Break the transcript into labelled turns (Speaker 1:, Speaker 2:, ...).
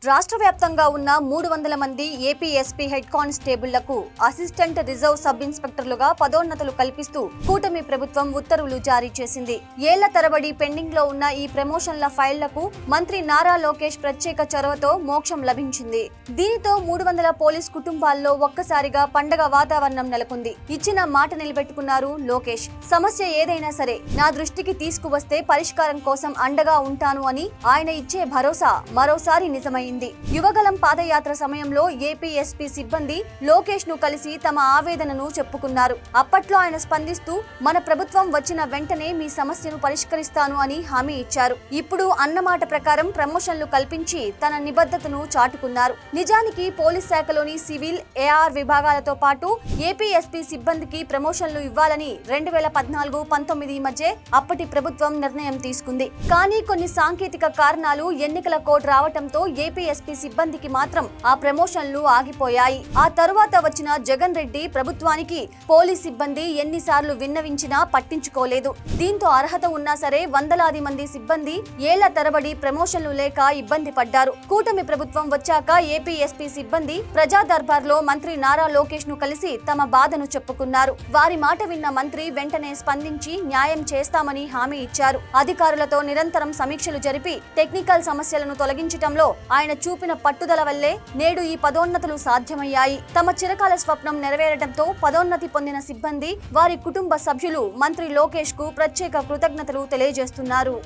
Speaker 1: రాష్ట్ర వ్యాప్తంగా ఉన్న 300 మంది ఏపీ ఎస్పీ హెడ్ కానిస్టేబుళ్లకు అసిస్టెంట్ రిజర్వ్ సబ్ ఇన్స్పెక్టర్లుగా పదోన్నతులు కల్పిస్తూ కూటమి ప్రభుత్వం ఉత్తర్వులు జారీ చేసింది. ఏళ్ల తరబడి పెండింగ్ లో ఉన్న ఈ ప్రమోషన్ల ఫైళ్లకు మంత్రి నారా లోకేష్ ప్రత్యేక చొరవతో మోక్షం లభించింది. దీనితో 300 పోలీస్ కుటుంబాల్లో ఒక్కసారిగా పండగ వాతావరణం నెలకొంది. ఇచ్చిన మాట నిలబెట్టుకున్నారు లోకేష్. సమస్య ఏదైనా సరే నా దృష్టికి తీసుకువస్తే పరిష్కారం కోసం అండగా ఉంటాను అని ఆయన ఇచ్చే భరోసా మరోసారి నిజమైంది. యువగలం పాదయాత్ర సమయంలో ఏపీ ఎస్పీ సిబ్బంది లోకేష్ ను కలిసి తమ ఆవేదనను చెప్పుకున్నారు. అప్పట్లో ఆయన స్పందిస్తూ మన ప్రభుత్వం వచ్చిన వెంటనే మీ సమస్యను పరిష్కరిస్తాను అని హామీ ఇచ్చారు. ఇప్పుడు అన్నమాట ప్రకారం ప్రమోషన్లు కల్పించి తన నిబద్ధతను చాటుకున్నారు. నిజానికి పోలీస్ శాఖలోని సివిల్, ఏఆర్ విభాగాలతో పాటు ఏపీ ఎస్పీ సిబ్బందికి ప్రమోషన్లు ఇవ్వాలని 2014-19 మధ్య అప్పటి ప్రభుత్వం నిర్ణయం తీసుకుంది. కానీ కొన్ని సాంకేతిక కారణాలు, ఎన్నికల కోడ్ రావటంతో ఏపీ ఎస్పీ సిబ్బందికి మాత్రం ఆ ప్రమోషన్లు ఆగిపోయాయి. ఆ తరువాత వచ్చిన జగన్ రెడ్డి ప్రభుత్వానికి పోలీస్ సిబ్బంది ఎన్నిసార్లు విన్నవించినా పట్టించుకోలేదు. దీంతో అర్హత ఉన్నా సరే వందలాది మంది సిబ్బంది ఏళ్ల తరబడి ప్రమోషన్లు లేక ఇబ్బంది పడ్డారు. కూటమి ప్రభుత్వం వచ్చాక ఏపీ ఎస్పీ సిబ్బంది ప్రజా దర్బార్లో మంత్రి నారా లోకేష్ ను కలిసి తమ బాధను చెప్పుకున్నారు. వారి మాట విన్న మంత్రి వెంటనే స్పందించి న్యాయం చేస్తామని హామీ ఇచ్చారు. అధికారులతో నిరంతరం సమీక్షలు జరిపి టెక్నికల్ సమస్యలను తొలగించడంలో ఆయన చూపిన పట్టుదల వల్లే నేడు ఈ పదోన్నతులు సాధ్యమయ్యాయి. తమ చిరకాల స్వప్నం నెరవేరడంతో పదోన్నతి పొందిన సిబ్బంది, వారి కుటుంబ సభ్యులు మంత్రి లోకేష్ కు ప్రత్యేక కృతజ్ఞతలు తెలియజేస్తున్నారు.